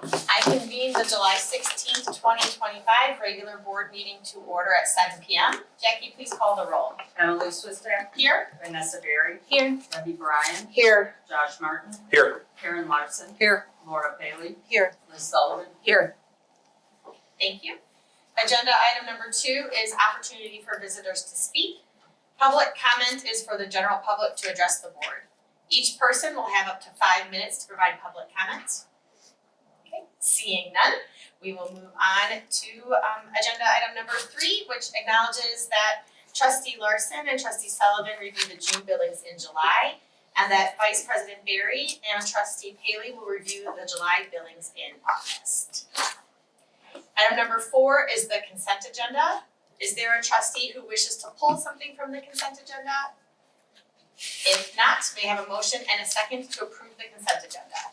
I convene the July 16th, 2025 regular board meeting to order at 7 p.m. Jackie, please call the roll. Emily Swister. Here. Vanessa Berry. Here. Debbie Bryan. Here. Josh Martin. Here. Karen Larson. Here. Laura Bailey. Here. Liz Sullivan. Here. Thank you. Agenda item number 2 is opportunity for visitors to speak. Public comment is for the general public to address the board. Each person will have up to 5 minutes to provide public comments. Okay, seeing none, we will move on to agenda item number 3, which acknowledges that Trustee Larson and Trustee Sullivan reviewed the June billings in July, and that Vice President Berry and Trustee Paley will review the July billings in August. Item number 4 is the consent agenda. Is there a trustee who wishes to pull something from the consent agenda? If not, may I have a motion and a second to approve the consent agenda?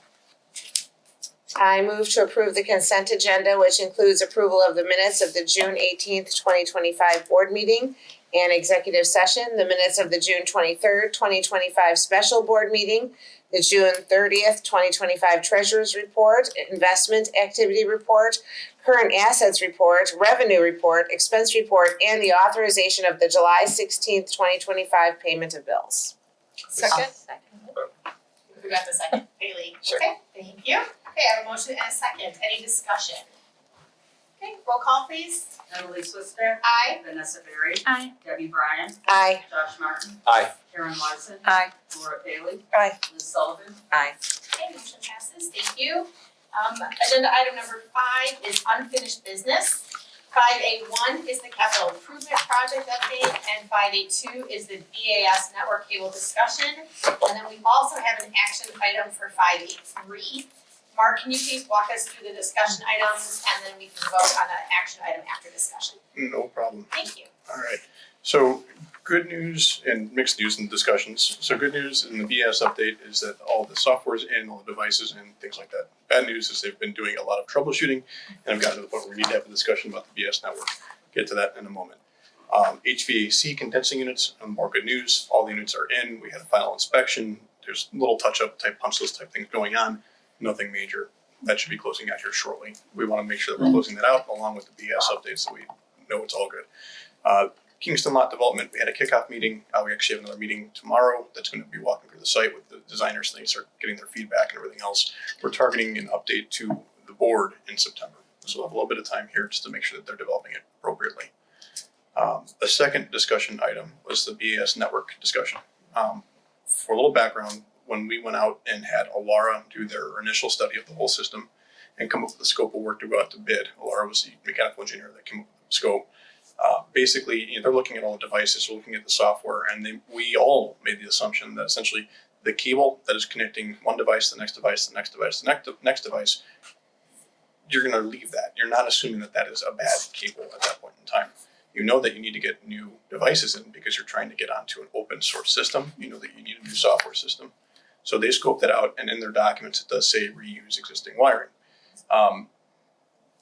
I move to approve the consent agenda, which includes approval of the minutes of the June 18th, 2025 board meeting and executive session, the minutes of the June 23rd, 2025 special board meeting, the June 30th, 2025 treasurer's report, investment activity report, current assets report, revenue report, expense report, and the authorization of the July 16th, 2025 payment of bills. Second. Who got the second? Haley. Sure. Okay, thank you. Okay, I have a motion and a second. Any discussion? Okay, roll call please. Emily Swister. Aye. Vanessa Berry. Aye. Debbie Bryan. Aye. Josh Martin. Aye. Karen Larson. Aye. Laura Bailey. Aye. Liz Sullivan. Aye. Okay, motion passes. Thank you. Agenda item number 5 is unfinished business. 5A1 is the capital improvement project update, and 5A2 is the BAS network cable discussion. And then we also have an action item for 5A3. Mark, can you please walk us through the discussion items, and then we can vote on an action item after discussion? No problem. Thank you. All right. So good news and mixed news in the discussions. So good news in the BS update is that all the software is in, all the devices and things like that. Bad news is they've been doing a lot of troubleshooting, and I've gotten to the point where we need to have a discussion about the BS network. Get to that in a moment. HVAC condensing units, more good news. All the units are in. We had a final inspection. There's little touch-up type punch list type things going on. Nothing major. That should be closing out here shortly. We want to make sure that we're closing that out along with the BS updates so we know it's all good. Kingston Lot Development, we had a kickoff meeting. We actually have another meeting tomorrow that's going to be walking through the site with the designers so they start getting their feedback and everything else. We're targeting an update to the board in September. So we'll have a little bit of time here just to make sure that they're developing it appropriately. The second discussion item was the BAS network discussion. For a little background, when we went out and had Alara do their initial study of the whole system and come up with the scope of work to go out to bid, Alara was the mechanical engineer that came up with the scope. Basically, they're looking at all the devices, looking at the software, and we all made the assumption that essentially the cable that is connecting one device, the next device, the next device, the next device, you're going to leave that. You're not assuming that that is a bad cable at that point in time. You know that you need to get new devices in because you're trying to get onto an open source system. You know that you need a new software system. So they scoped that out, and in their documents it does say reuse existing wiring.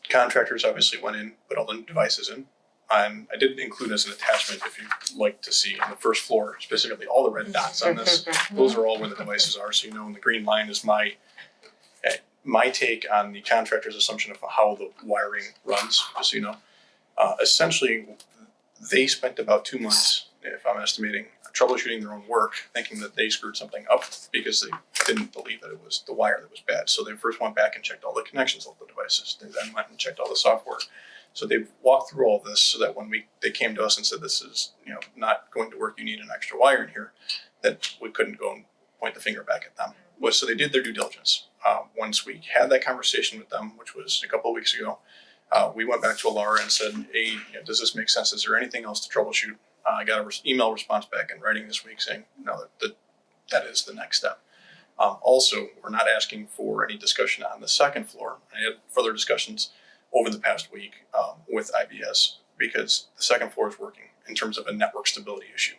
Contractors obviously went in, put all the devices in. And I did include as an attachment, if you'd like to see, on the first floor, specifically all the red dots on this. Those are all where the devices are. So and the green line is my take on the contractor's assumption of how the wiring runs, just so you know. Essentially, they spent about 2 months, if I'm estimating, troubleshooting their own work, thinking that they screwed something up because they didn't believe that it was the wire that was bad. So they first went back and checked all the connections of the devices. They then went and checked all the software. So they've walked through all this so that when they came to us and said this is not going to work, you need an extra wire in here, that we couldn't go and point the finger back at them. So they did their due diligence. Once we had that conversation with them, which was a couple of weeks ago, we went back to Alara and said, hey, does this make sense? Is there anything else to troubleshoot? I got an email response back in writing this week saying, no, that is the next step. Also, we're not asking for any discussion on the second floor. I had further discussions over the past week with IBS because the second floor is working in terms of a network stability issue.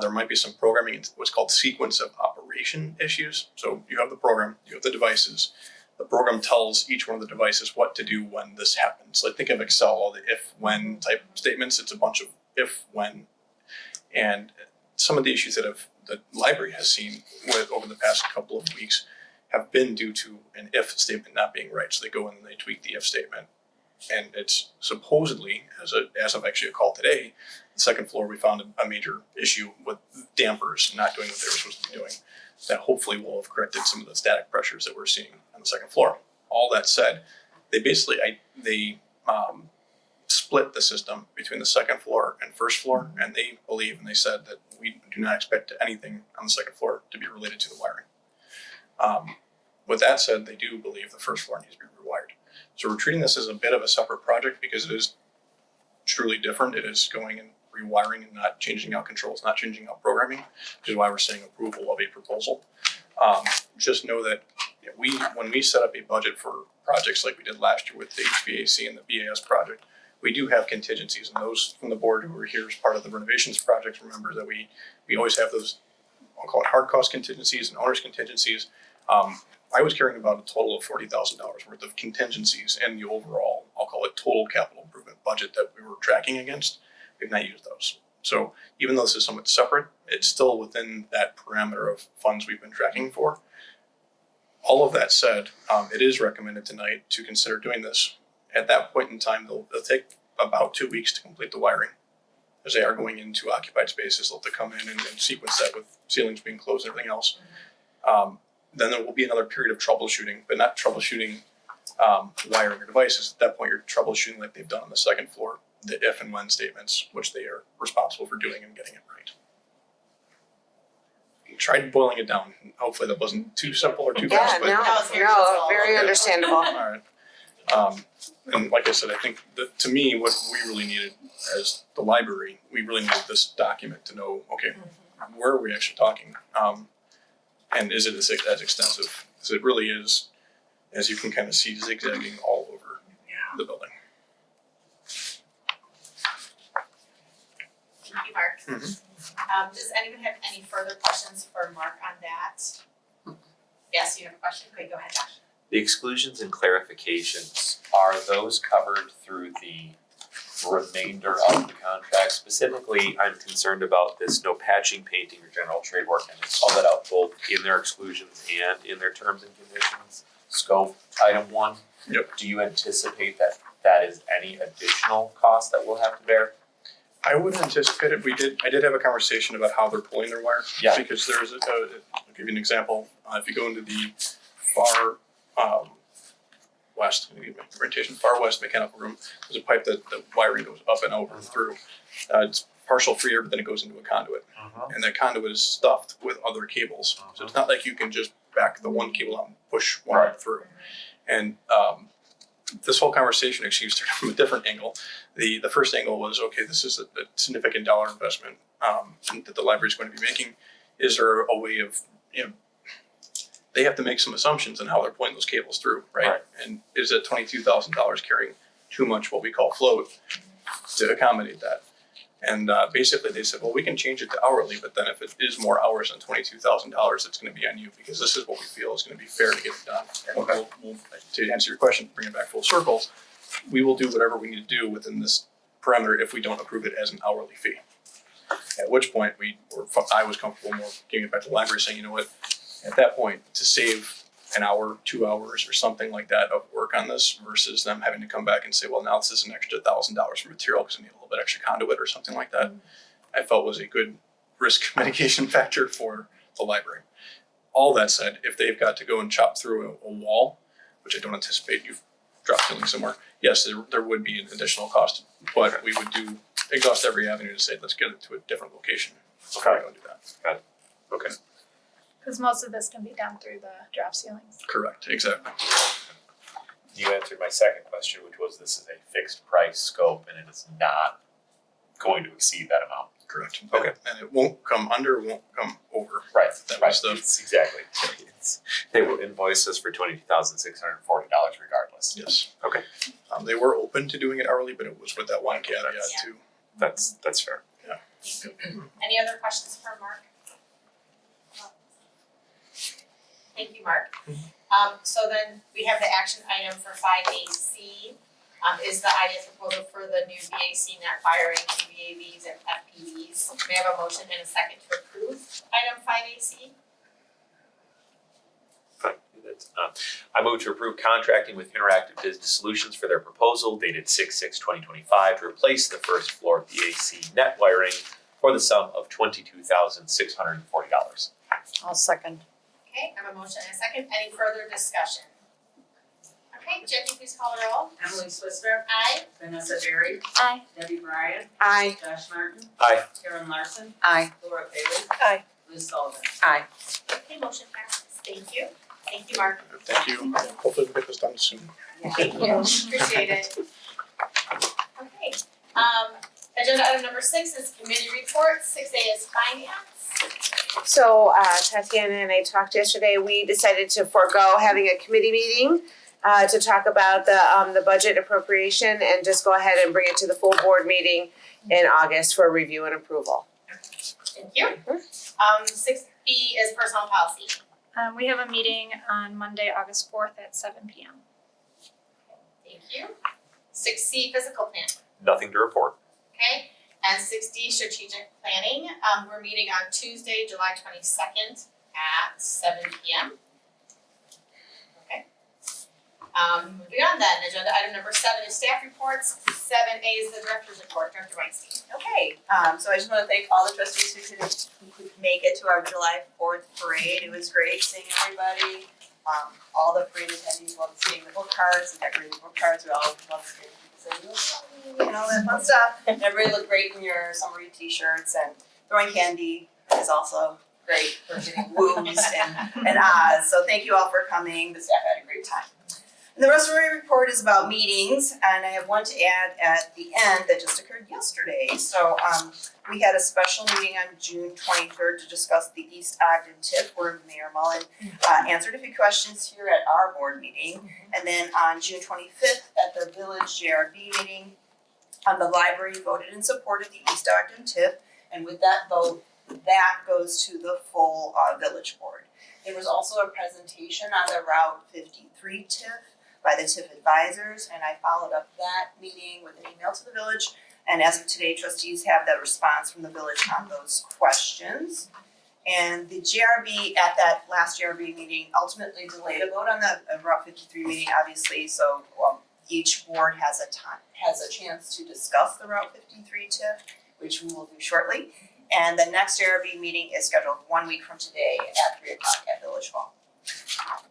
There might be some programming, what's called sequence of operation issues. So you have the program, you have the devices. The program tells each one of the devices what to do when this happens. Like think of Excel, all the if, when type statements. It's a bunch of if, when. And some of the issues that the library has seen over the past couple of weeks have been due to an if statement not being right. So they go in and they tweak the if statement. And it's supposedly, as of actually a call today, the second floor, we found a major issue with dampers not doing what they were supposed to be doing. That hopefully will have corrected some of the static pressures that we're seeing on the second floor. All that said, they basically, split the system between the second floor and first floor, and they believe, and they said that we do not expect anything on the second floor to be related to the wiring. With that said, they do believe the first floor needs to be rewired. So we're treating this as a bit of a separate project because it is truly different. It is going and rewiring and not changing out controls, not changing out programming, which is why we're saying approval of a proposal. Just know that when we set up a budget for projects like we did last year with the HVAC and the BAS project, we do have contingencies, and those from the board who are here as part of the renovations project remember that we always have those, I'll call it hard cost contingencies and owner's contingencies. I was carrying about a total of $40,000 worth of contingencies and the overall, I'll call it total capital improvement budget that we were tracking against. We've not used those. So even though this is somewhat separate, it's still within that parameter of funds we've been tracking for. All of that said, it is recommended tonight to consider doing this. At that point in time, they'll take about 2 weeks to complete the wiring. As they are going into occupied spaces, they'll have to come in and sequence that with ceilings being closed and everything else. Then there will be another period of troubleshooting, but not troubleshooting wiring or devices. At that point, you're troubleshooting like they've done on the second floor, the if and when statements, which they are responsible for doing and getting it right. I tried boiling it down. Hopefully that wasn't too simple or too fast. But Very understandable. all right. And like I said, I think that to me, what we really needed as the library, we really needed this document to know, okay, where are we actually talking? And is it as extensive as it really is, as you can kind of see zigzagging all over the building. Thank you, Mark. Does anyone have any further questions for Mark on that? Yes, you have a question? Okay, go ahead, Josh. The exclusions and clarifications, are those covered through the remainder of the contract? Specifically, I'm concerned about this no patching, painting, or general trade work, and they call that out both in their exclusions and in their terms and conditions. Scope, item 1. Yep. Do you anticipate that that is any additional cost that we'll have to bear? I wouldn't anticipate it. I did have a conversation about how they're pulling their wire. Yeah. Because there's I'll give you an example. If you go into the far west, orientation, far west mechanical room, there's a pipe that the wiring goes up and over and through. It's partial free air, but then it goes into a conduit. And that conduit is stuffed with other cables. So it's not like you can just back the one cable out and push one through. And this whole conversation actually started from a different angle. The first angle was, okay, this is a significant dollar investment that the library is going to be making. Is there a way of, they have to make some assumptions on how they're pulling those cables through, right? And is it $22,000 carrying too much what we call float to accommodate that? And basically they said, well, we can change it to hourly, but then if it is more hours than $22,000, it's going to be on you because this is what we feel is going to be fair to get it done. And we'll, to answer your question, bring it back full circle, we will do whatever we need to do within this parameter if we don't approve it as an hourly fee. At which point I was comfortable more giving it back to the library saying, you know what, at that point, to save an hour, 2 hours or something like that of work on this versus them having to come back and say, well, now this is an extra $1,000 for material because we need a little bit extra conduit or something like that, I felt was a good risk mitigation factor for the library. All that said, if they've got to go and chop through a wall, which I don't anticipate you've dropped ceiling somewhere, yes, there would be an additional cost, but we would exhaust every avenue to say, let's get it to a different location. Okay. Don't do that. Okay. Because most of this can be done through the drop ceilings. Correct, exactly. You answered my second question, which was this is a fixed price scope and it is not going to exceed that amount. Correct. Okay. And it won't come under, won't come over. Right. That was the. It's exactly. They will invoice us for $22,640 regardless. Yes. Okay. They were open to doing it hourly, but it was with that one caveat too. That's fair. Any other questions for Mark? Thank you, Mark. So then we have the action item for 5AC. Is the idea proposal for the new VAC net firing VAVs and FPVs. May I have a motion and a second to approve item 5AC? it. I move to approve contracting with Interactive Business Solutions for their proposal dated 6/6/2025 to replace the first floor of the AC net wiring for the sum of $22,640. I'll second. Okay, I have a motion and a second. Any further discussion? Okay, Jackie, please call the roll. Emily Swisser, Aye. Vanessa Berry, Aye. Debbie Bryant, Aye. Josh Martin, Aye. Karen Larson, Aye. Laura Bailey. Aye. Liz Sullivan. Aye. Okay, motion passes. Thank you. Thank you, Mark. Thank you. Hopefully we'll get this done soon. Thank you. Appreciate it. Okay, agenda item number 6 is committee reports. 6A is finance. So Tatiana and I talked yesterday, we decided to forego having a committee meeting to talk about the budget appropriation and just go ahead and bring it to the full board meeting in August for review and approval. Thank you. 6B is personnel policy. We have a meeting on Monday, August 4th at 7 p.m. Thank you. 6C, physical plan. Nothing to report. Okay, and 6D, strategic planning. We're meeting on Tuesday, July 22nd at 7 p.m. Okay. Moving on then, agenda item number 7 is staff reports. 7A is the director's report. Director Weinstein. Okay, so I just wanna thank all the trustees who could make it to our July 4th parade. It was great seeing everybody. All the parade attendees loved seeing the book cards, the decorated book cards. We all loved seeing people say, "You love me," and all that fun stuff. And everybody looked great in your summery t-shirts, and throwing candy is also great for getting woos and ahs. So thank you all for coming. The staff had a great time. And the rest of my report is about meetings, and I have one to add at the end that just occurred yesterday. So we had a special meeting on June 23rd to discuss the East Ogden TIF, where Mayor Mullen answered a few questions here at our board meeting. And then on June 25th at the Village JRB meeting, the library voted in support of the East Ogden TIF, and with that vote, that goes to the full village board. There was also a presentation on the Route 53 TIF by the TIF advisors, and I followed up that meeting with an email to the village. And as of today, trustees have the response from the village on those questions. And the JRB at that last JRB meeting ultimately delayed a vote on the Route 53 meeting, obviously, so each board has a chance to discuss the Route 53 TIF, which we will do shortly. And the next JRB meeting is scheduled 1 week from today at 3 o'clock at Village Hall.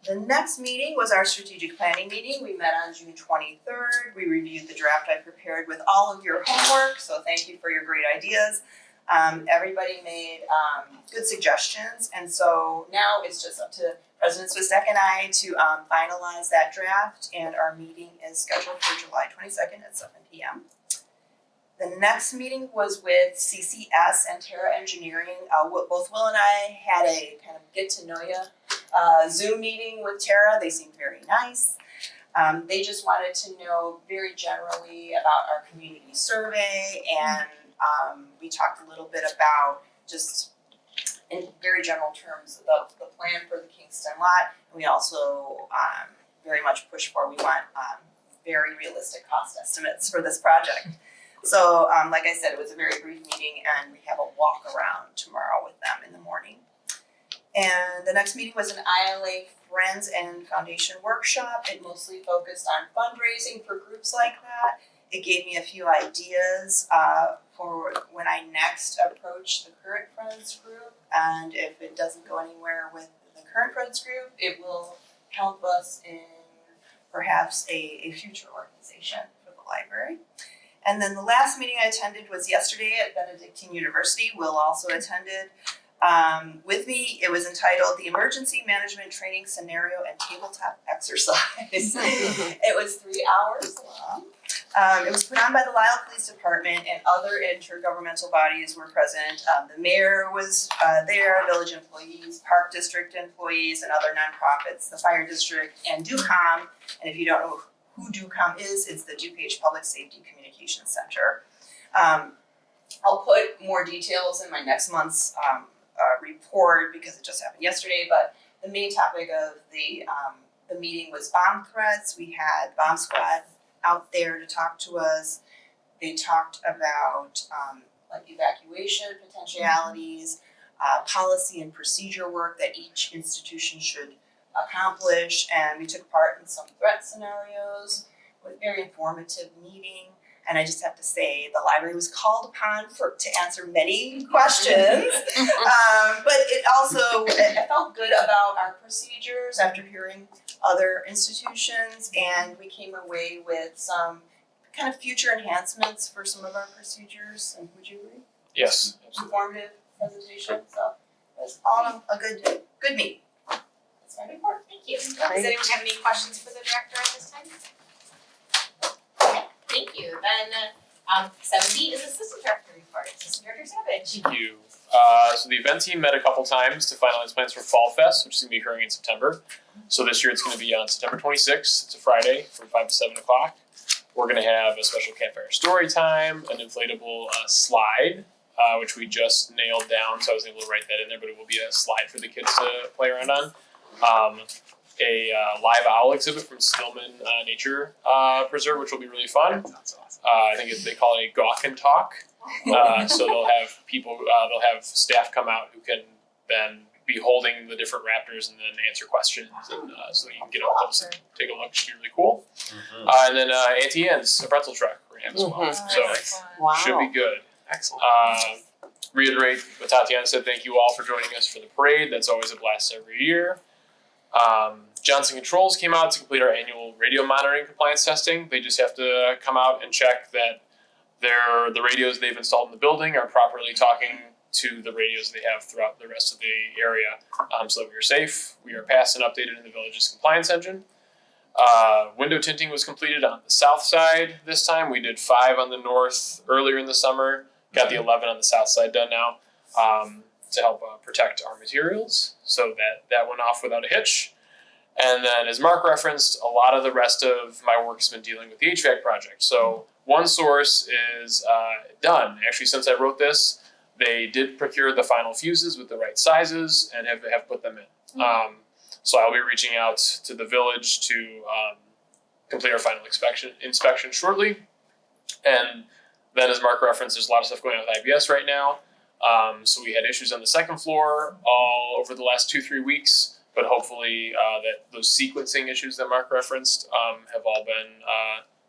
The next meeting was our strategic planning meeting. We met on June 23rd. We reviewed the draft I prepared with all of your homework, so thank you for your great ideas. Everybody made good suggestions, and so now it's just up to President Swistek and I to finalize that draft, and our meeting is scheduled for July 22nd at 7 p.m. The next meeting was with CCS and Terra Engineering. Both Will and I had a kind of get to know you Zoom meeting with Terra. They seemed very nice. They just wanted to know very generally about our community survey, and we talked a little bit about just in very general terms the plan for the Kingston lot. And we also very much push for, we want very realistic cost estimates for this project. So like I said, it was a very brief meeting, and we have a walk around tomorrow with them in the morning. And the next meeting was an ILA Friends and Foundation workshop. It mostly focused on fundraising for groups like that. It gave me a few ideas for when I next approach the current Friends group. And if it doesn't go anywhere with the current Friends group, it will help us in perhaps a future organization for the library. And then the last meeting I attended was yesterday at Benedictine University. Will also attended with me. It was entitled The Emergency Management Training Scenario and Tabletop Exercise. It was 3 hours long. It was put on by the Lisle Police Department, and other intergovernmental bodies were present. The mayor was there, village employees, park district employees, and other nonprofits, the fire district, and DUCOM. And if you don't know who DUCOM is, it's the DuPage Public Safety Communications Center. I'll put more details in my next month's report because it just happened yesterday, but the main topic of the meeting was bomb threats. We had bomb squad out there to talk to us. They talked about like evacuation potentialities, policy and procedure work that each institution should accomplish, and we took part in some threat scenarios. It was a very informative meeting, and I just have to say the library was called upon to answer many questions. But it also, I felt good about our procedures after hearing other institutions, and we came away with some kind of future enhancements for some of our procedures. And would you agree? Yes, absolutely. Informative presentation, so it was all a good meeting. That's my report. Thank you. Does anyone have any questions for the director at this time? Okay, thank you. Then, 7B is Assistant Director report. Assistant Director Savage. Thank you. So the event team met a couple times to finalize plans for Fall Fest, which is going to be occurring in September. So this year it's going to be on September 26th. It's a Friday from 5 to 7 o'clock. We're going to have a special campfire story time, an inflatable slide, which we just nailed down, so I was able to write that in there, but it will be a slide for the kids to play around on. A live owl exhibit from Stillman Nature Preserve, which will be really fun. I think they call it a gawk and talk. So they'll have people, they'll have staff come out who can then be holding the different raptors and then answer questions, and so you can get up close and take a look. It should be really cool. And then Auntie Anne's, a pretzel truck we're gonna have as well. So Wow. should be good. Excellent. Reiterate what Tatiana said, thank you all for joining us for the parade. That's always a blast every year. Johnson Controls came out to complete our annual radio monitoring compliance testing. They just have to come out and check that the radios they've installed in the building are properly talking to the radios they have throughout the rest of the area, so that we are safe. We are passed and updated in the village's compliance engine. Window tinting was completed on the south side this time. We did 5 on the north earlier in the summer. Got the 11 on the south side done now, to help protect our materials. So that went off without a hitch. And then, as Mark referenced, a lot of the rest of my work has been dealing with the HVAC project. So one source is done. Actually, since I wrote this, they did procure the final fuses with the right sizes and have put them in. So I'll be reaching out to the village to complete our final inspection shortly. And then, as Mark referenced, there's a lot of stuff going on with IBS right now. So we had issues on the second floor all over the last 2-3 weeks, but hopefully that those sequencing issues that Mark referenced have all been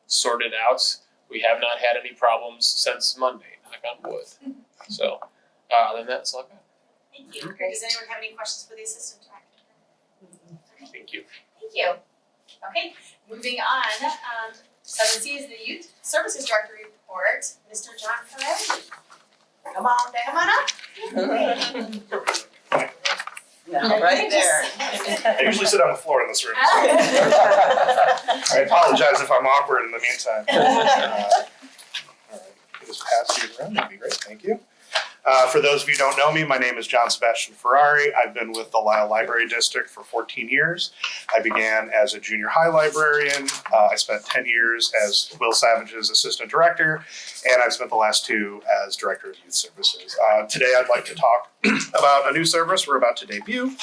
sorted out. We have not had any problems since Monday, knock on wood. So other than that, that's all I've got. Thank you. Does anyone have any questions for the Assistant Director? Thank you. Thank you. Okay, moving on. 7C is the Youth Services Director report. Mr. John Ferrari. Come on up. Yeah, right there. I usually sit on the floor in this room, so I apologize if I'm awkward in the meantime. All right, just pass these around, that'd be great, thank you. For those of you who don't know me, my name is John Sebastian Ferrari. I've been with the Lisle Library District for 14 years. I began as a junior high librarian. I spent 10 years as Will Savage's assistant director, and I've spent the last 2 as director of youth services. Today I'd like to talk about a new service we're about to debut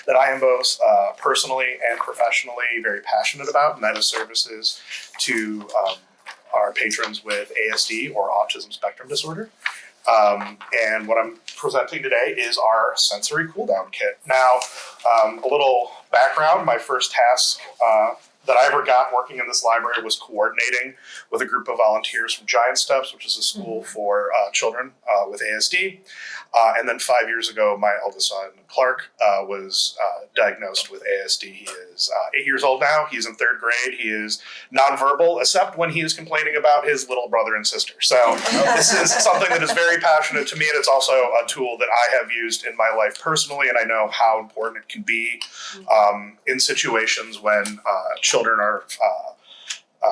that I am both personally and professionally very passionate about, and that is services to our patrons with ASD or autism spectrum disorder. And what I'm presenting today is our sensory cooldown kit. Now, a little background, my first task that I ever got working in this library was coordinating with a group of volunteers from Giant Steps, which is a school for children with ASD. And then 5 years ago, my eldest son, Clark, was diagnosed with ASD. He is 8 years old now. He's in 3rd grade. He is nonverbal, except when he is complaining about his little brother and sister. So this is something that is very passionate to me, and it's also a tool that I have used in my life personally, and I know how important it can be in situations when children are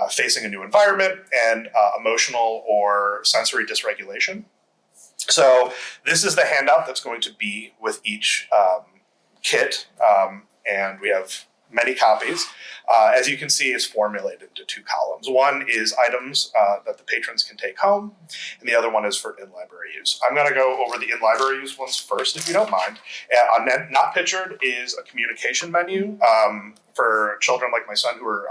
facing a new environment and emotional or sensory dysregulation. So this is the handout that's going to be with each kit, and we have many copies. As you can see, it's formulated into 2 columns. One is items that the patrons can take home, and the other one is for in-library use. I'm going to go over the in-library use ones first, if you don't mind. Not pictured is a communication menu for children like my son who are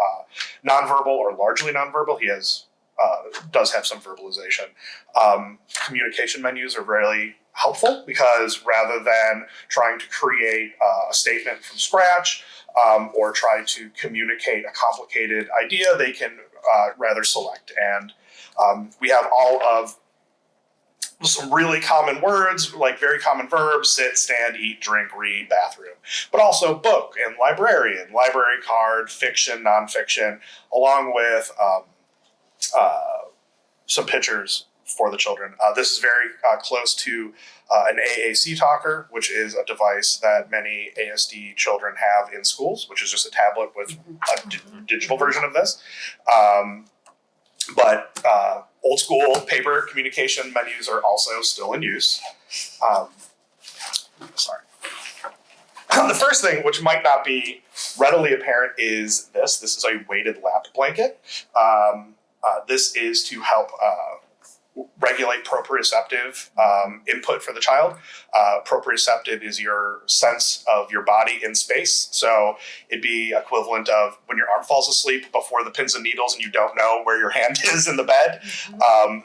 nonverbal or largely nonverbal. He does have some verbalization. Communication menus are really helpful, because rather than trying to create a statement from scratch or try to communicate a complicated idea, they can rather select. And we have all of some really common words, like very common verbs: sit, stand, eat, drink, read, bathroom, but also book and librarian, library card, fiction, nonfiction, along with some pictures for the children. This is very close to an AAC talker, which is a device that many ASD children have in schools, which is just a tablet with a digital version of this. But old school paper communication menus are also still in use. Sorry. The first thing, which might not be readily apparent, is this. This is a weighted lap blanket. This is to help regulate proprioceptive input for the child. Proprioceptive is your sense of your body in space. So it'd be equivalent of when your arm falls asleep before the pins and needles and you don't know where your hand is in the bed.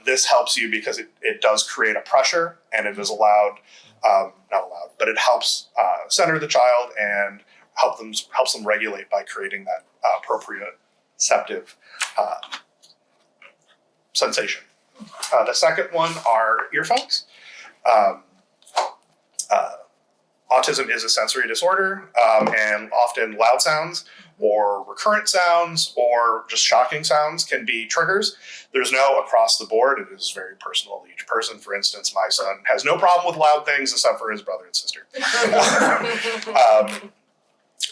This helps you because it does create a pressure, and it is not allowed, but it helps center the child and helps them regulate by creating that proprioceptive sensation. The second one are earphones. Autism is a sensory disorder, and often loud sounds or recurrent sounds or just shocking sounds can be triggers. There's no across the board. It is very personal to each person. For instance, my son has no problem with loud things except for his brother and sister.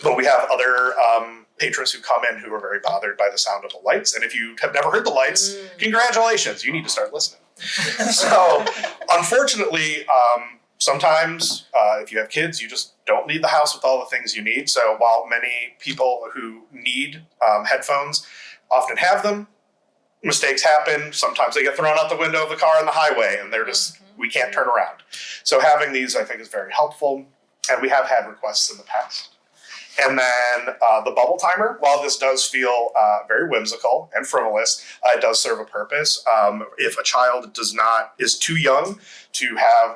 But we have other patrons who come in who are very bothered by the sound of the lights. And if you have never heard the lights, congratulations, you need to start listening. So unfortunately, sometimes if you have kids, you just don't leave the house with all the things you need. So while many people who need headphones often have them, mistakes happen. Sometimes they get thrown out the window of the car on the highway and they're just, we can't turn around. So having these, I think, is very helpful. And we have had requests in the past. And then the bubble timer, while this does feel very whimsical and frivolous, it does serve a purpose. If a child is too young to have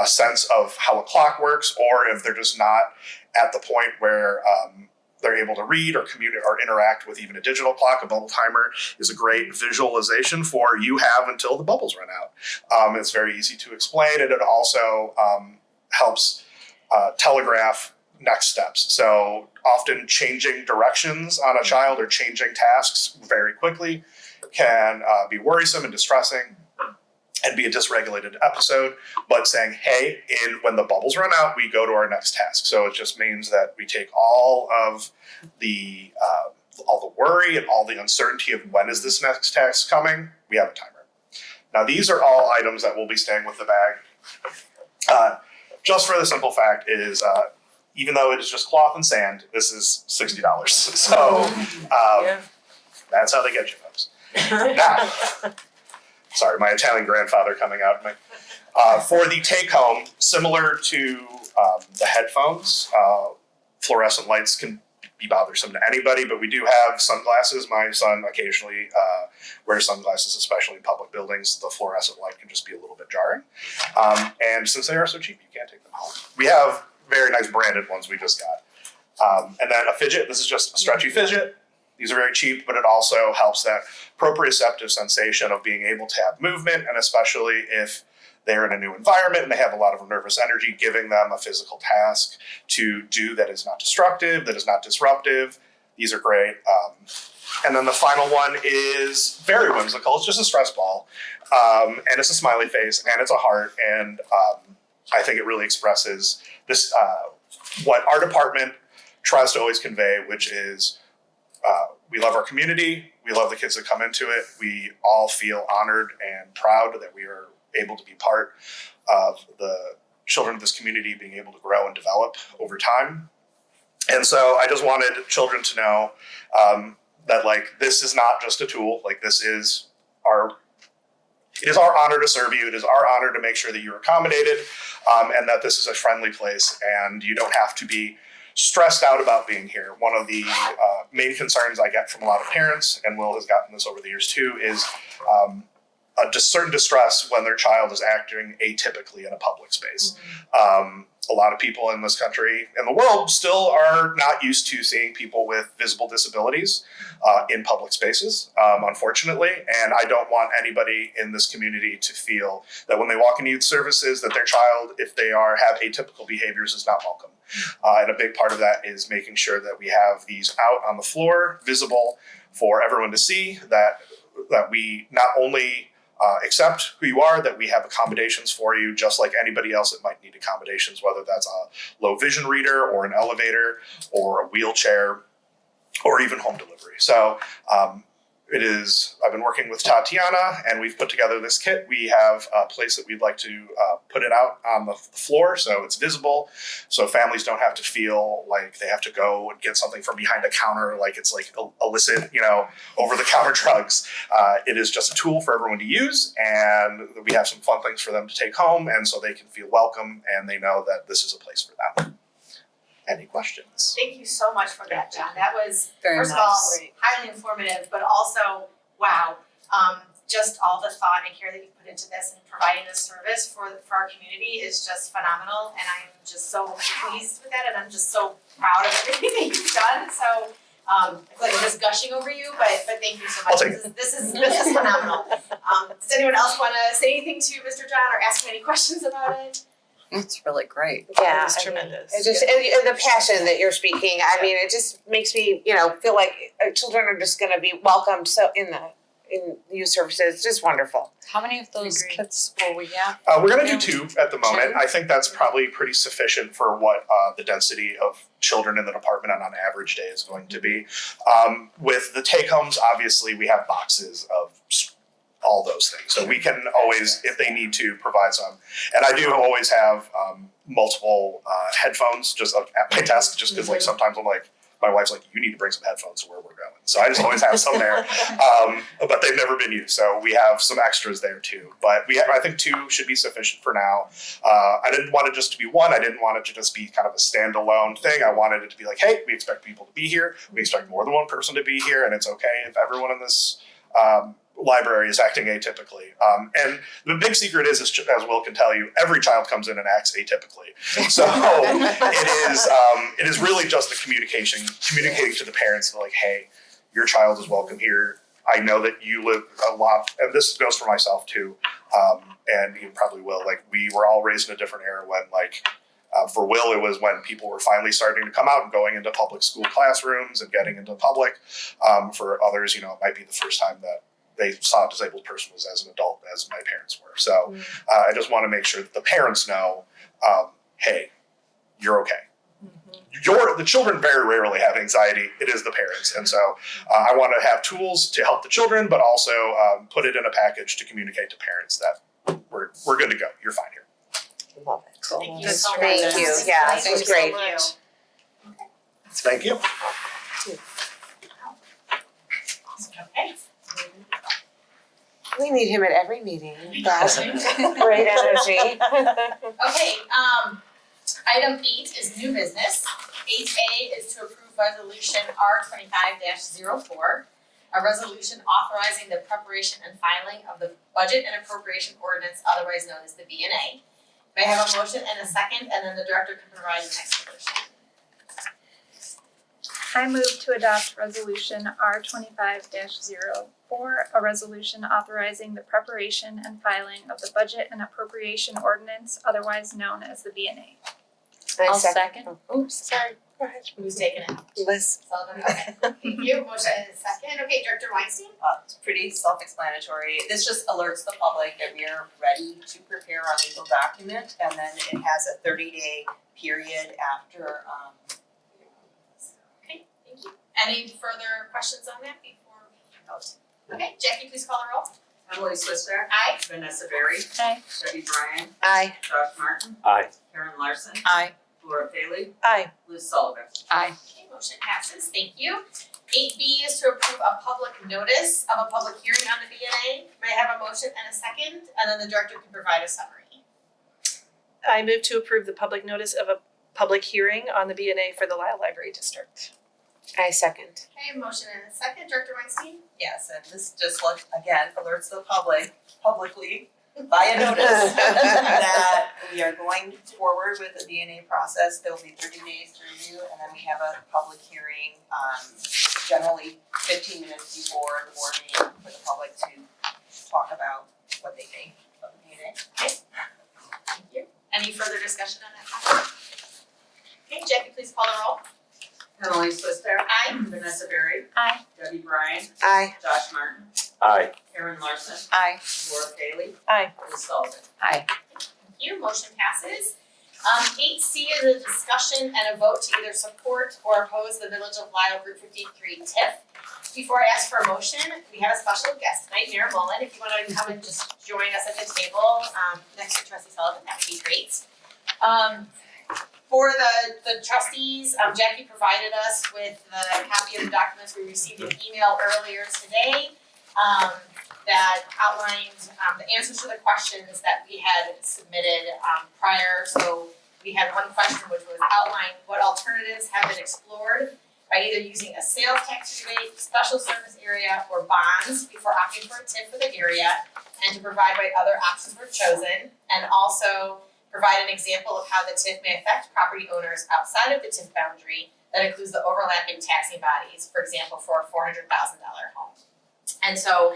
a sense of how a clock works, or if they're just not at the point where they're able to read or communicate or interact with even a digital clock, a bubble timer is a great visualization for you have until the bubbles run out. It's very easy to explain, and it also helps telegraph next steps. So often changing directions on a child or changing tasks very quickly can be worrisome and distressing and be a dysregulated episode, but saying, hey, when the bubbles run out, we go to our next task. So it just means that we take all of the worry and all the uncertainty of when is this next task coming, we have a timer. Now these are all items that will be staying with the bag. Just for the simple fact is, even though it is just cloth and sand, this is $60. So that's how they get you, folks. Now, sorry, my Italian grandfather coming out. For the take home, similar to the headphones, fluorescent lights can be bothersome to anybody, but we do have sunglasses. My son occasionally wears sunglasses, especially in public buildings. The fluorescent light can just be a little bit jarring. And since they are so cheap, you can't take them home. We have very nice branded ones we just got. And then a fidget, this is just a stretchy fidget. These are very cheap, but it also helps that proprioceptive sensation of being able to have movement, and especially if they're in a new environment and they have a lot of nervous energy, giving them a physical task to do that is not destructive, that is not disruptive. These are great. And then the final one is very whimsical. It's just a stress ball, and it's a smiley face, and it's a heart, and I think it really expresses this what our department tries to always convey, which is we love our community, we love the kids that come into it, we all feel honored and proud that we are able to be part of the children of this community being able to grow and develop over time. And so I just wanted children to know that this is not just a tool, it is our honor to serve you. It is our honor to make sure that you're accommodated, and that this is a friendly place, and you don't have to be stressed out about being here. One of the main concerns I get from a lot of parents, and Will has gotten this over the years too, is certain distress when their child is acting atypically in a public space. A lot of people in this country and the world still are not used to seeing people with visible disabilities in public spaces, unfortunately. And I don't want anybody in this community to feel that when they walk into youth services that their child, if they have atypical behaviors, is not welcome. And a big part of that is making sure that we have these out on the floor, visible for everyone to see, that we not only accept who you are, that we have accommodations for you, just like anybody else that might need accommodations, whether that's a low vision reader or an elevator or a wheelchair or even home delivery. So I've been working with Tatiana and we've put together this kit. We have a place that we'd like to put it out on the floor so it's visible, so families don't have to feel like they have to go and get something from behind a counter, like it's like illicit, over-the-counter drugs. It is just a tool for everyone to use, and we have some fun things for them to take home, and so they can feel welcome and they know that this is a place for them. Any questions? Thank you so much for that, John. That was, Very first of all, nice. highly informative, but also, wow, just all the thought and care that you put into this and providing this service for our community is just phenomenal. And I'm just so pleased with that, and I'm just so proud of everything that you've done. So I feel like I'm just gushing over you, but thank you so much. I'll take This is phenomenal. Does anyone else want to say anything to Mr. John or ask him any questions about it? It's really great. Yeah, It's I mean, tremendous. It just and the passion that you're speaking. I mean, it just makes me, feel like children are just going to be welcomed so in youth services. It's just wonderful. How many of those kits will we have? We're going to do 2 at the moment. I think that's probably pretty sufficient for what the density of children in the department on an average day is going to be. With the take-homes, obviously, we have boxes of all those things. So we can always, if they need to, provide some. And I do always have multiple headphones just at my desk, just because sometimes I'm like, my wife's like, you need to bring some headphones to where we're going. So I just always have some there, but they've never been used. So we have some extras there too. But I think 2 should be sufficient for now. I didn't want it just to be 1. I didn't want it to just be kind of a standalone thing. I wanted it to be like, hey, we expect people to be here. We expect more than 1 person to be here. And it's okay if everyone in this library is acting atypically. And the big secret is, as Will can tell you, every child comes in and acts atypically. So it is really just the communicating to the parents that, like, hey, your child is welcome here. I know that you live a lot, and this goes for myself too, and you probably will. Like, we were all raised in a different era when, for Will, it was when people were finally starting to come out and going into public school classrooms and getting into public. For others, it might be the first time that they saw a disabled person was as an adult, as my parents were. So I just want to make sure that the parents know, hey, you're okay. The children very rarely have anxiety. It is the parents. And so I want to have tools to help the children, but also put it in a package to communicate to parents that we're good to go. You're fine here. Love it. Cool. Thank you so much. Thank you. Yeah, this was great. Thank you. Okay. We need him at every meeting. That's great energy. Okay, item 8 is new business. 8A is to approve resolution R25-04, a resolution authorizing the preparation and filing of the budget and appropriation ordinance, otherwise known as the B&A. May I have a motion and a second, and then the director can provide an explanation. I move to adopt resolution R25-04, a resolution authorizing the preparation and filing of the budget and appropriation ordinance, otherwise known as the B&A. I'll second. Oh, oops, sorry. Go ahead. Who's taking it? Liz. Sullivan, okay. Thank you, motion and a second. Okay, Director Weinstein? It's pretty self-explanatory. This just alerts the public that we are ready to prepare our legal document, and then it has a 30-day period after, Okay, thank you. Any further questions on that before we vote? Okay, Jackie, please call the roll. Emily Swissair. Aye. Vanessa Berry. Aye. Debbie Bryan. Aye. Josh Martin. Aye. Karen Larson. Aye. Laura Bailey. Aye. Liz Sullivan. Aye. Okay, motion passes, thank you. 8B is to approve a public notice of a public hearing on the B&A. May I have a motion and a second, and then the director can provide a summary. I move to approve the public notice of a public hearing on the B&A for the Lisle Library District. I second. Okay, motion and a second, Director Weinstein? Yes, and this just again alerts the publicly via notice that we are going forward with the DNA process. There will be 30 days to review, and then we have a public hearing, generally 15 minutes before the board meeting for the public to talk about what they think of the DNA. Thank you. Any further discussion on that topic? Okay, Jackie, please call the roll. Emily Swister. Aye. Vanessa Berry. Aye. Debbie Bryan. Aye. Josh Martin. Aye. Karen Larson. Aye. Laura Bailey. Aye. Liz Sullivan. Thank you, motion passes. 8C is a discussion and a vote to either support or oppose the Village of Lisle Group 53 TIF. Before I ask for a motion, we have a special guest tonight, Mayor Mullen. If you want to come and just join us at the table next to Trustee Sullivan, that would be great. For the trustees, Jackie provided us with the copy of the documents we received an email earlier today that outlined the answers to the questions that we had submitted prior. So we had one question which was outline what alternatives have been explored by either using a sales tax rebate, special service area, or bonds before opting for a TIF for the area, and to provide why other options were chosen, and also provide an example of how the TIF may affect property owners outside of the TIF boundary that includes the overlapping taxing bodies, for example, for a $400,000 home. And so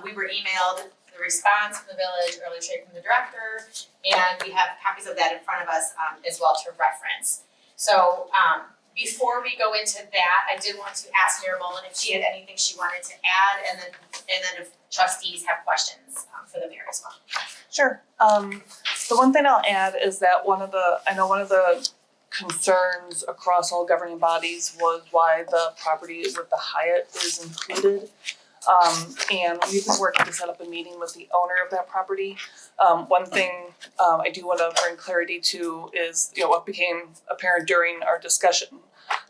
we were emailed the response from the village, earlier today from the director, and we have copies of that in front of us as well to reference. So before we go into that, I did want to ask Mayor Mullen if she had anything she wanted to add, and then if trustees have questions for the mayor as well. Sure. The one thing I'll add is that one of the concerns across all governing bodies was why the property with the Hyatt is included. And we've been working to set up a meeting with the owner of that property. One thing I do want to bring clarity to is, what became apparent during our discussion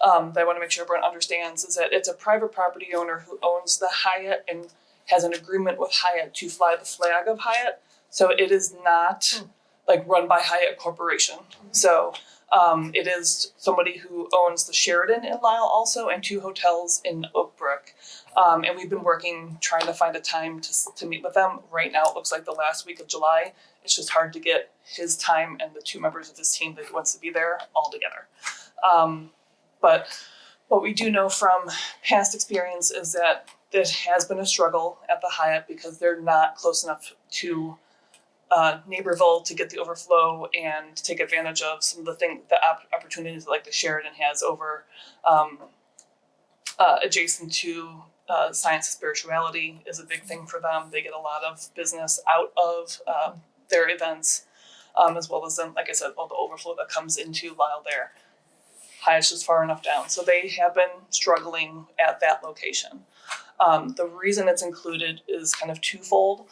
that I want to make sure everyone understands is that it's a private property owner who owns the Hyatt and has an agreement with Hyatt to fly the flag of Hyatt. So it is not run by Hyatt Corporation. So it is somebody who owns the Sheraton in Lisle also and 2 hotels in Oak Brook. And we've been trying to find a time to meet with them. Right now, it looks like the last week of July. It's just hard to get his time and the 2 members of his team that he wants to be there all together. But what we do know from past experience is that it has been a struggle at the Hyatt because they're not close enough to Neighborville to get the overflow and take advantage of some of the opportunities like the Sheraton has over adjacent to science and spirituality is a big thing for them. They get a lot of business out of their events, as well as like I said, all the overflow that comes into Lisle there. Hyatt's just far enough down. So they have been struggling at that location. The reason it's included is kind of twofold.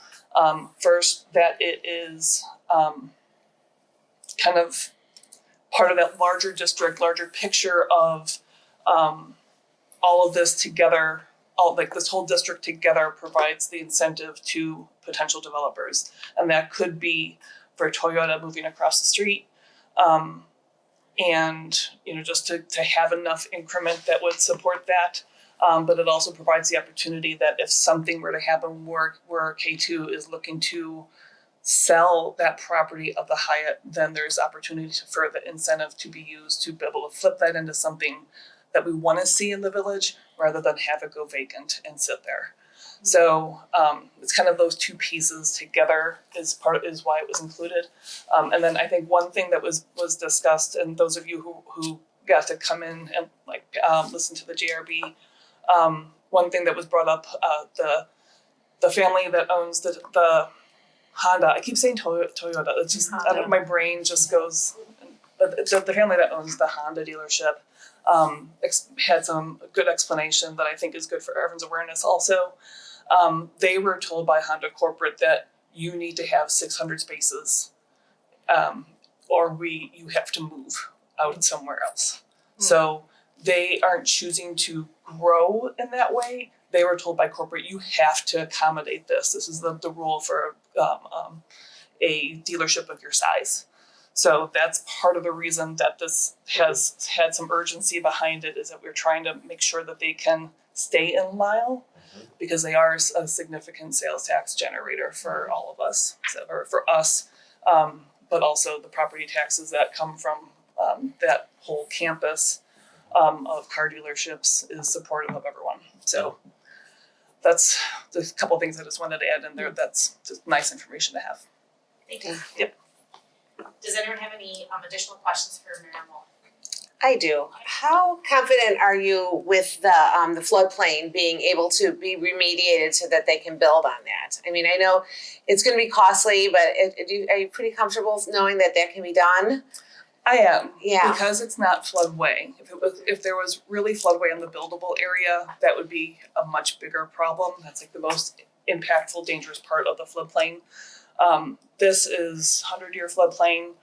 First, that it is kind of part of that larger district, larger picture of all of this together, this whole district together provides the incentive to potential developers. And that could be for Toyota moving across the street, and just to have enough increment that would support that. But it also provides the opportunity that if something were to happen where K2 is looking to sell that property of the Hyatt, then there's opportunity for the incentive to be used to be able to flip that into something that we want to see in the village rather than have it go vacant and sit there. So it's kind of those 2 pieces together is why it was included. And then I think one thing that was discussed, and those of you who got to come in and listen to the JRB, one thing that was brought up, the family that owns the Honda, I keep saying Toyota, it's just, my brain just goes, but the family that owns the Honda dealership had some good explanation that I think is good for everyone's awareness also. They were told by Honda Corporate that you need to have 600 spaces, or you have to move out somewhere else. So they aren't choosing to grow in that way. They were told by corporate, you have to accommodate this. This is the rule for a dealership of your size. So that's part of the reason that this has had some urgency behind it, is that we're trying to make sure that they can stay in Lisle, because they are a significant sales tax generator for all of us, or for us, but also the property taxes that come from that whole campus of car dealerships is supportive of everyone. So that's a couple things I just wanted to add in there. That's just nice information to have. Thank you. Yep. Does anyone have any additional questions for Mayor Moll? I do. How confident are you with the floodplain being able to be remediated so that they can build on that? I mean, I know it's gonna be costly, but are you pretty comfortable knowing that that can be done? I am. Yeah. Because it's not floodway. If there was really floodway in the buildable area, that would be a much bigger problem. That's like the most impactful, dangerous part of the floodplain. This is 100-year floodplain.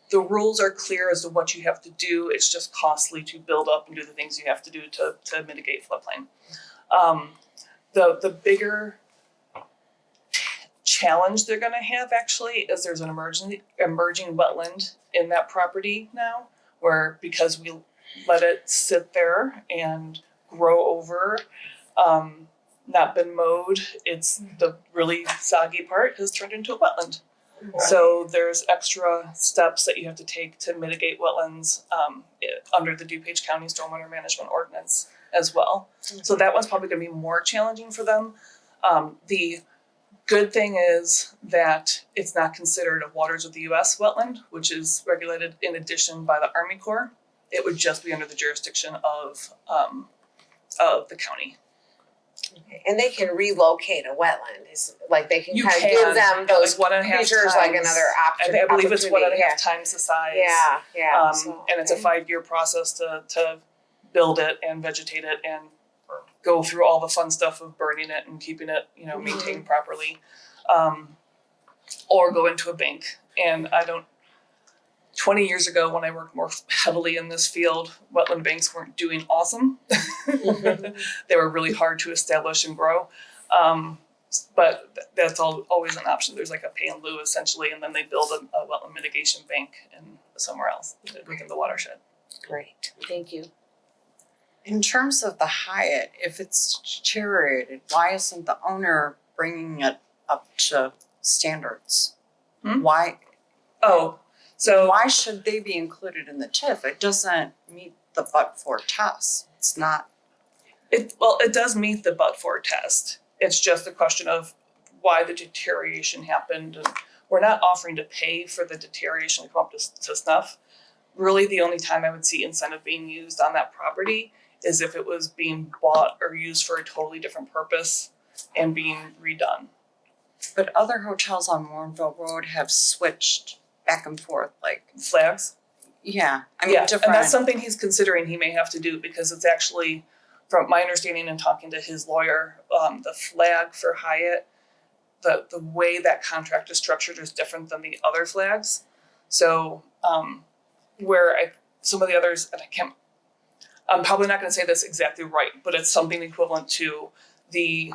The rules are clear as to what you have to do. It's just costly to build up and do the things you have to do to mitigate floodplain. The bigger challenge they're gonna have actually is there's an emerging wetland in that property now, where because we let it sit there and grow over, not been mowed, it's the really soggy part has turned into a wetland. So there's extra steps that you have to take to mitigate wetlands under the DuPage County Stormwater Management Ordinance as well. So that one's probably gonna be more challenging for them. The good thing is that it's not considered a Waters of the US wetland, which is regulated in addition by the Army Corps. It would just be under the jurisdiction of the county. And they can relocate a wetland, it's like they can You kind of can, give them those like 1.5 creatures like times. another option. I believe it's 1.5 opportunity, times the size. Yeah. And it's a 5-year process to build it and vegetate it and go through all the fun stuff of burning it and keeping it, maintained properly. Or go into a bank. And 20 years ago when I worked more heavily in this field, wetland banks weren't doing awesome. They were really hard to establish and grow. But that's always an option. There's like a pay in lieu essentially, and then they build a wetland mitigation bank somewhere else within the watershed. Great, thank you. In terms of the Hyatt, if it's deteriorated, why isn't the owner bringing it up to standards? Why should they be included in the TIF? It doesn't meet the but-for test. It's not. It does meet the but-for test. It's just a question of why the deterioration happened. And we're not offering to pay for the deterioration to come up to snuff. Really, the only time I would see incentive being used on that property is if it was being bought or used for a totally different purpose and being redone. But other hotels on Warrenville Road have switched back and forth, like Flags? yeah. I mean, different. And that's something he's considering he may have to do, because it's actually, from my understanding and talking to his lawyer, the flag for Hyatt, the way that contract is structured is different than the other flags. So some of the others, and I'm probably not gonna say this exactly right, but it's something equivalent to the,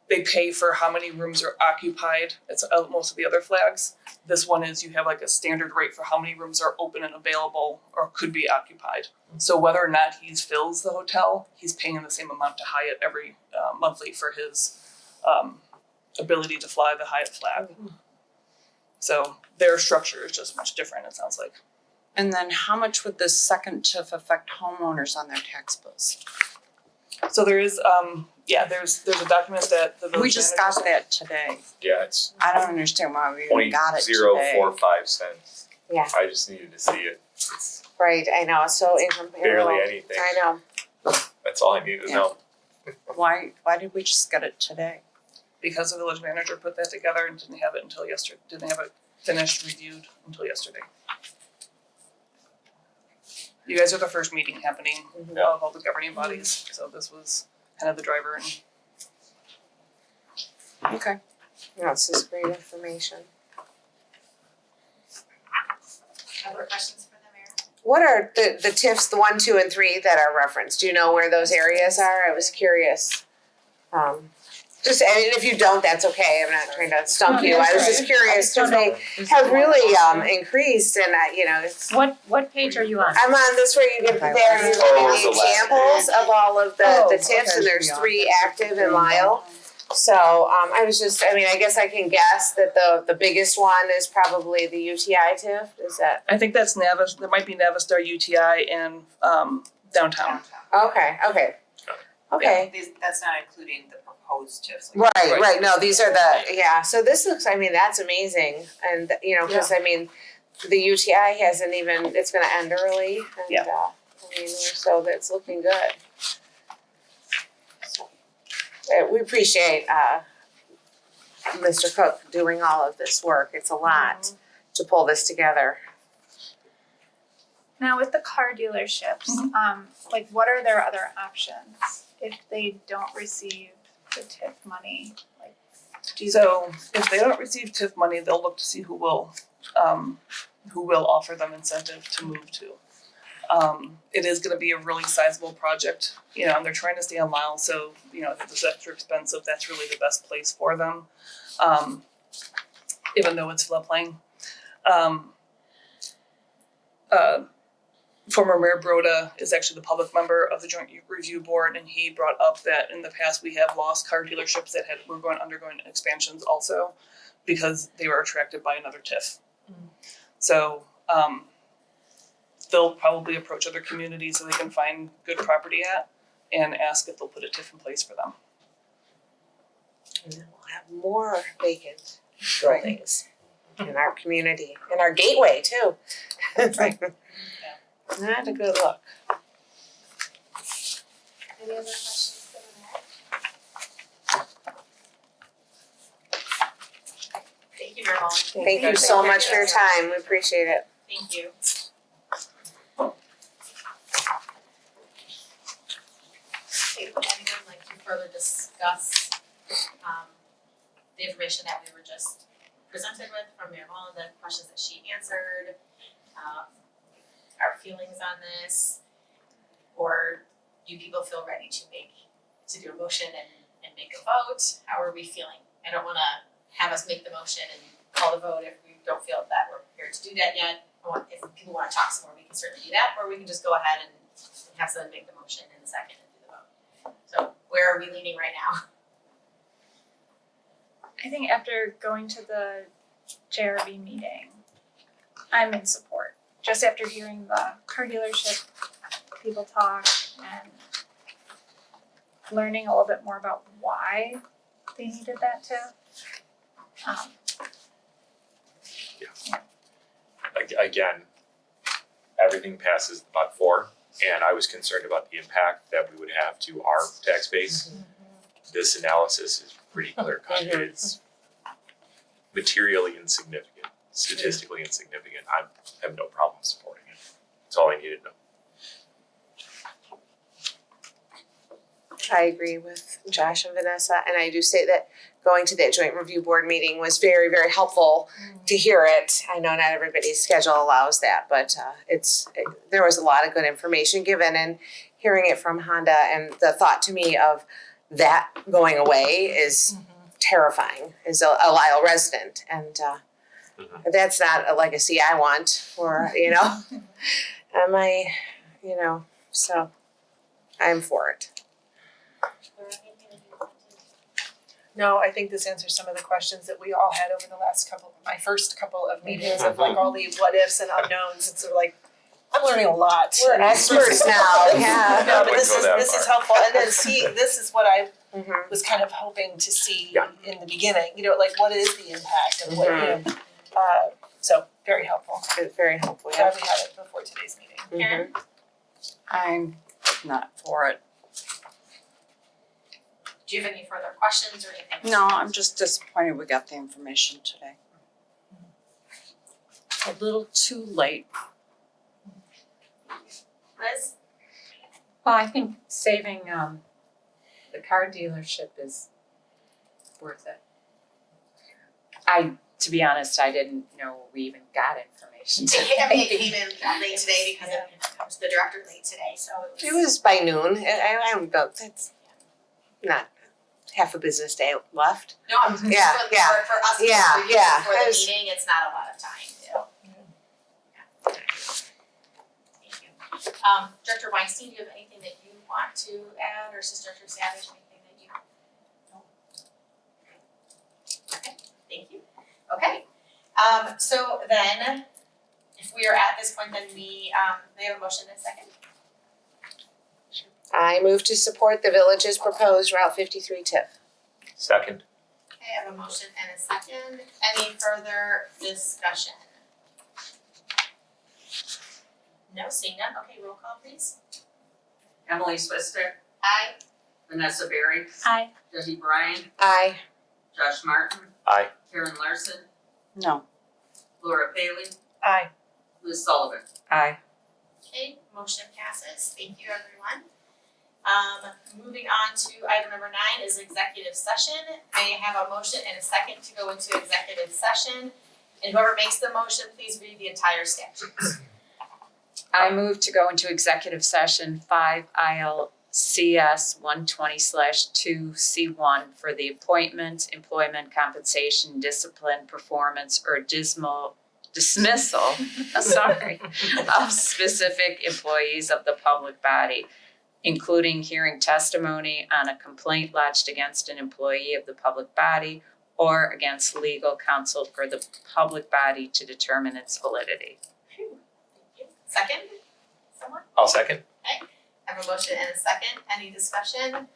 they pay for how many rooms are occupied. It's most of the other flags. This one is you have like a standard rate for how many rooms are open and available or could be occupied. So whether or not he fills the hotel, he's paying the same amount to Hyatt every monthly for his ability to fly the Hyatt flag. So their structure is just much different, it sounds like. And then how much would this second TIF affect homeowners on their tax bills? So there is, there's a document that the village We just manager got that today. Yeah, it's I don't understand why we even got it today. 0.045 cents. Yeah. I just needed to see it. It's Right, I know, so incomparable. barely anything. I know. That's all I needed to know. Why did we just get it today? because the village manager put that together and didn't have it finished, reviewed until yesterday. You guys are the first meeting happening of all the governing bodies, so this was kind of the driver and Okay. No, this is great information. Other questions for the mayor? What are the TIFs, the 1, 2, and 3 that are referenced? Do you know where those areas are? I was curious. Just, and if you don't, that's okay, I'm not trying to stump No, you, I was that's just right. curious, cause they have really increased and you know, it's. What page are you on? I'm on this where you get, there you Oh, give the the last examples of all of the Oh, tips okay. and there's 3 active in Lisle. So, I was just, I mean, I guess I can guess that the biggest one is probably the UTI TIF, is that? I think that's there might be Navistar, UTI, and downtown. Okay. Okay, That's not including the proposed TIFs. like- right, no, these are the, yeah, so this looks, I mean, that's amazing, and, you know, cause I mean, the UTI hasn't even, it's gonna end early, and, Yeah. I mean, so that's looking good. So, we appreciate, Mr. Cook doing all of this work, it's a lot to pull this together. Now with the car dealerships, like what are their other options if they don't receive the TIF money? Like, do you So if they don't receive TIF money, they'll look to see who will offer them incentive to move to. It is gonna be a really sizable project, you know, and they're trying to stay on Lisle, so, you know, if it's extra expensive, that's really the best place for them. Even though it's floodplain. Former Mayor Broda is actually the public member of the Joint Review Board, and he brought up that in the past we have lost car dealerships that were undergoing expansions also because they were attracted by another TIF. So they'll probably approach other communities so they can find good property at and ask if they'll put a TIF in place for them. And then we'll have more vacant buildings in our community, in our gateway too. Right. Not a good look. Any other questions that Thank you, Mayor Mullen. Thank you so much for your time, we appreciate it. Thank you. Okay, would anyone like to further discuss the information that we were just presented with from Mayor Mullen, the questions that she answered, our feelings on this? Or do people feel ready to do a motion and make a vote? How are we feeling? I don't wanna have us make the motion and call the vote if we don't feel that we're prepared to do that yet. If people wanna talk some more, we can certainly do that, or we can just go ahead and have someone make the motion in a second and do the vote. So where are we leaning right now? I think after going to the JRB meeting, I'm in support. Just after hearing the car dealership people talk and learning a little bit more about why they needed that TIF. Again, everything passes the BUD 4, and I was concerned about the impact that we would have to our tax base. This analysis is pretty clear cut, it's materially insignificant, statistically insignificant. I have no problem supporting it. That's all I needed to know. I agree with Josh and Vanessa, and I do say that going to that joint review board meeting was very, very helpful to hear it. I know not everybody's schedule allows that, but there was a lot of good information given, and hearing it from Honda and the thought to me of that going away is terrifying as a Lisle resident, and that's not a legacy I want for, you know, so I'm for it. No, I think this answers some of the questions that we all had over the last my first couple of meetings of like all the what ifs and unknowns, and so like, I'm learning a lot. We're experts now, yeah. No, but Wouldn't go that this is far. helpful, and then this is what I was kind of hoping to see in the beginning, you know, like what is the impact of what, you know, so very helpful. It's very helpful, yeah. Glad we had it before today's meeting. Karen? I'm not for it. Do you have any further questions or anything? No, I'm just disappointed we got the information today. A little too late. Liz? Well, I think saving the car dealership is worth it. To be honest, I didn't know we even got information today. It came in late today because it comes to the director late today, so It was by noon, I don't know, that's not, half a business day left. No, I'm just Yeah, for, yeah. for us to Yeah, review yeah. before I the was- meeting, it's not a lot of time, so. Yeah. Thank you. Director Weinstein, do you have anything that you want to add, or Assistant Director Savage, anything that you? No. Okay, thank you. Okay, so then, if we are at this point, then we have a motion in a second. I move to support the village's proposed Route 53 TIF. Second. Okay, I have a motion and a second. Any further discussion? No, seeing none. Okay, roll call please. Emily Swister, Aye. Vanessa Berry, Aye. Debbie Bryan, Aye. Josh Martin. Aye. Karen Larson. No. Laura Paley, Aye. Liz Sullivan. Aye. Okay, motion passes. Thank you, everyone. Moving on to item number 9 is executive session. May I have a motion and a second to go into executive session? And whoever makes the motion, please read the entire statute. I move to go into executive session 5 ILCS 120/2C1 for the appointment, employment, compensation, discipline, performance, or dismissal of specific employees of the public body, including hearing testimony on a complaint lodged against an employee of the public body or against legal counsel for the public body to determine its validity. Second? Someone? I'll second. I have a motion and a second. Any discussion?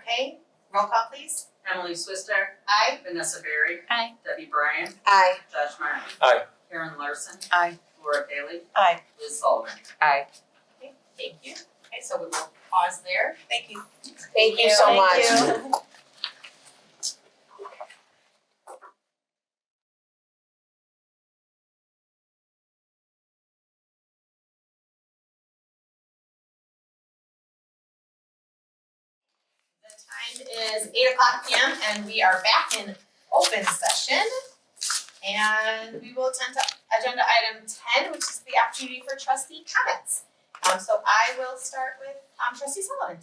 Okay, roll call please. Emily Swister, Aye. Vanessa Berry, Aye. Debbie Bryan, Aye. Josh Martin. Aye. Karen Larson. Aye. Laura Paley. Aye. Liz Sullivan. Aye. Okay, thank you. Okay, so we will pause there. Thank you. Thank you so much. Thank you. The time is 8:00 p.m. and we are back in open session. And we will attend to agenda item 10, which is the opportunity for trustee comments. So I will start with Trustee Sullivan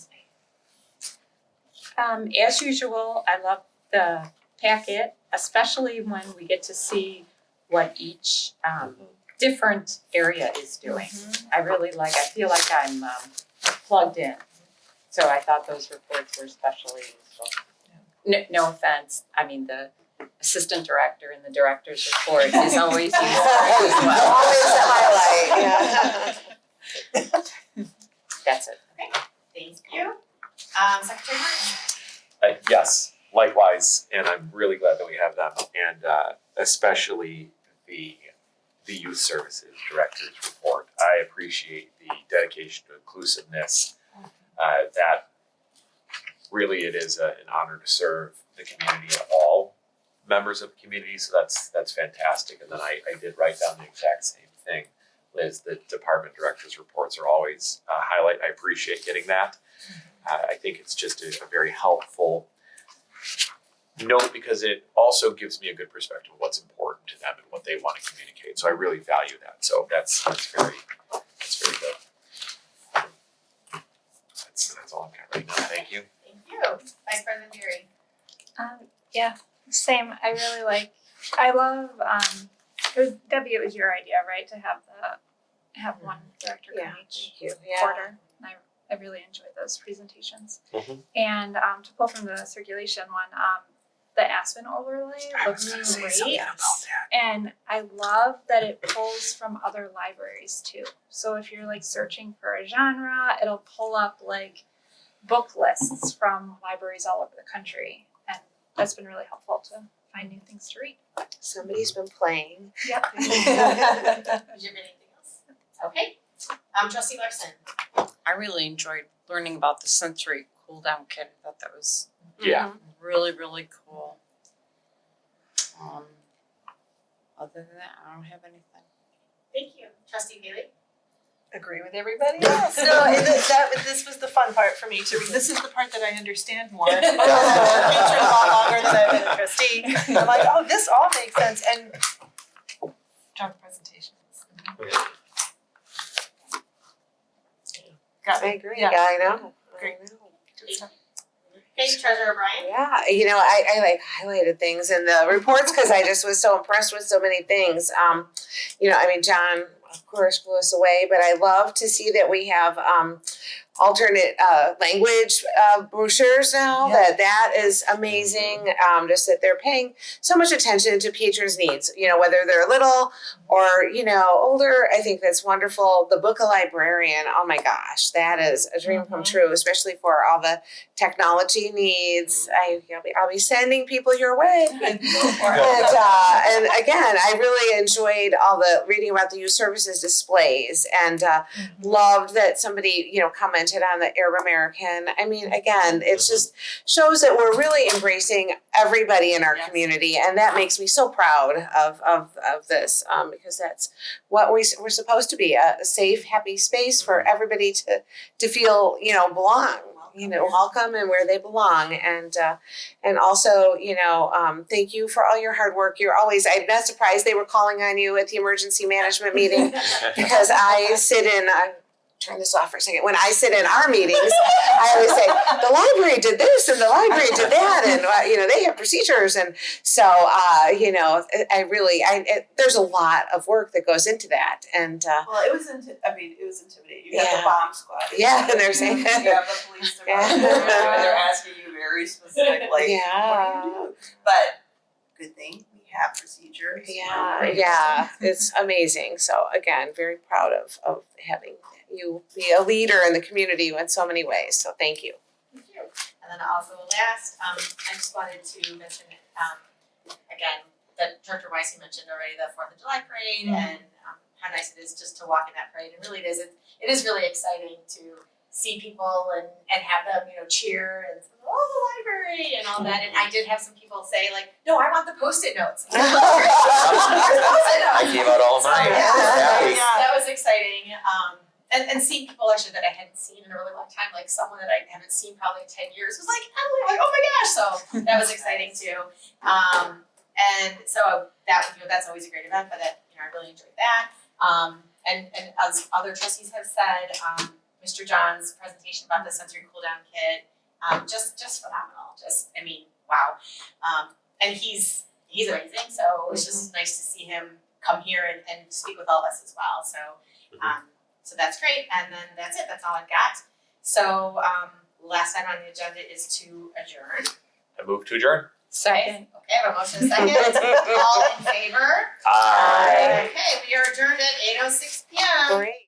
tonight. As usual, I love the packet, especially when we get to see what each different area is doing. I feel like I'm plugged in. So I thought those reports were especially useful. No offense, I mean the assistant director in the director's report is always useful as well. Always a highlight, yeah. That's it. Thank you. Secretary Martin. Yes, likewise, and I'm really glad that we have them, and especially the youth services director's report. I appreciate the dedication to inclusiveness. That really it is an honor to serve the community and all members of the community, so that's fantastic. And then I did write down the exact same thing. Liz, the department director's reports are always a highlight. I appreciate getting that. I think it's just a very helpful note because it also gives me a good perspective of what's important to them and what they want to communicate. So I really value that. So that's very good. That's all I've got right now. Thank you. Thank you. Vice President Berry. Yeah, same. I love, Debbie, it was your idea, right, to have one director Yeah, come each thank you. Yeah. quarter. And I really enjoyed those presentations. Mhm. And to pull from the circulation one, the Aspen overlay looks great. And I love that it pulls from other libraries too. So if you're like searching for a genre, it'll pull up like book lists from libraries all over the country. And that's been really helpful to find new things to read. Somebody's been playing. Yep. Did you have anything else? Okay. Trustee Larson. I really enjoyed learning about the sensory cool down kit. I thought that was Yeah. really, really cool. Other than that, I don't have anything. Thank you. Trustee Haley. Agree with everybody else. No, and this was the fun part for me to read. This is the part that I understand more. I've been a lot longer than I've been a trustee. I'm like, oh, this all makes sense. And job presentations. I agree. Yeah. Yeah, I know. Great. I know. Good stuff. Okay, Treasurer Brian? Yeah, I like highlighted things in the reports because I just was so impressed with so many things. John, of course, blew us away, but I love to see that we have alternate language brochures now. That is amazing. Just that they're paying so much attention to patrons' needs, whether they're little or, older. I think that's wonderful. The Book a Librarian, oh my gosh, that is a dream come true, especially for all the technology needs. I'll be sending people your way. And again, I really enjoyed all the reading about the youth services displays and loved that somebody, commented on the Arab American. I mean, again, it just shows that we're really embracing everybody in our community, and that makes me so proud of this because that's what we're supposed to be, a safe, happy space for everybody to feel, belong. Welcome and where they belong, and also, thank you for all your hard work. I'm not surprised they were calling on you at the emergency management meeting because I sit in. Turn this off for a second. When I sit in our meetings, I always say the library did this and the library did that, and they have procedures, and so there's a lot of work that goes into that, and well, it was intimidating. You have the bomb squad. And they're saying you have the police department, and they're asking you very specific, what do you do? But good thing we have procedures. It's amazing. So again, very proud of having you be a leader in the community in so many ways. So thank you. Thank you. And then also last, I just wanted to mention, again, that Director Weissy mentioned already the 4th of July parade and how nice it is just to walk in that parade. And really it is really exciting to see people and have them, cheer and the library and all that. And I did have some people say no, I want the Post-it notes. I gave out all mine. That was exciting. And seeing people actually that I hadn't seen in a really long time, like someone that I haven't seen probably in 10 years was like, Emily, oh my gosh. So that was exciting too. And so that's always a great event, but I really enjoyed that. And as other trustees have said, Mr. John's presentation about the sensory cool down kit, just phenomenal. Wow. And he's amazing. So it was just nice to see him come here and speak with all of us as well. So that's great. And then that's it. That's all I've got. So last item on the agenda is to adjourn. I move to adjourn. Second. Okay, I have a motion second. All in favor? Aye. Okay, we are adjourned at 8:06 p.m. Great.